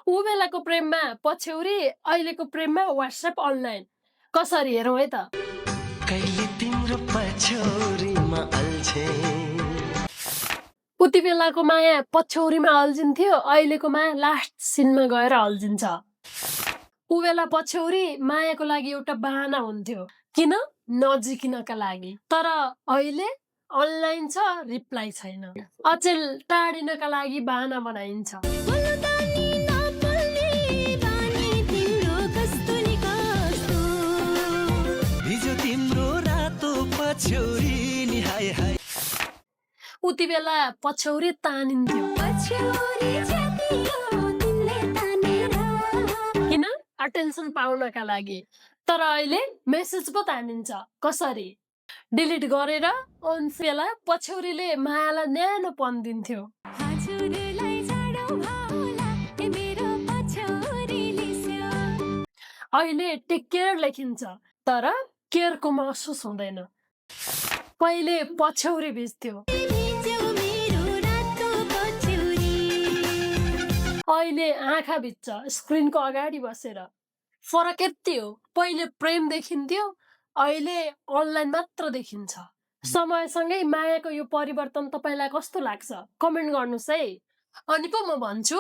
ऊ बेलाको प्रेममा पछ्यौरी, अहिलेको प्रेममा व्हाट्सएप अनलाइन। कसरी हेरौँ है त? कहिले तिम्रो पछौरीमा अल्छे उति बेलाको माया पछ्यौरीमा अल्झिन्थ्यो, अहिलेको माया लास्ट सिनमा गएर अल्झिन्छ। ऊ बेला पछ्यौरी मायाको लागि एउटा बहाना हुन्थ्यो, किन नजिकिनका लागि। तर अहिले अनलाइन छ, रिप्लाई छैन। अचेल टाढिनका लागि बहाना बनाइन्छ। हिजो तिम्रो रातो पछौरी नि हाय हाय उति बेला पछ्यौरी तानिन्थ्यो, किन अटेन्सन पाउनका लागि। तर अहिले मेसेज पो तानिन्छ। कसरी? डिलिट गरेर। बेला पछ्यौरीले मायालाई न्यानोपन दिन्थ्यो। अहिले टेक केयर लेखिन्छ, तर केयरको महसुस हुँदैन। पहिले पछ्यौरी भिज्थ्यो, अहिले आँखा भिज्छ स्क्रिनको अगाडि बसेर। फरक यति हो, पहिले प्रेम देखिन्थ्यो, अहिले अनलाइन मात्र देखिन्छ। समयसँगै मायाको यो परिवर्तन तपाईलाई कस्तो लाग्छ? कमेन्ट गर्नुहोस् है। अनि पो म भन्छु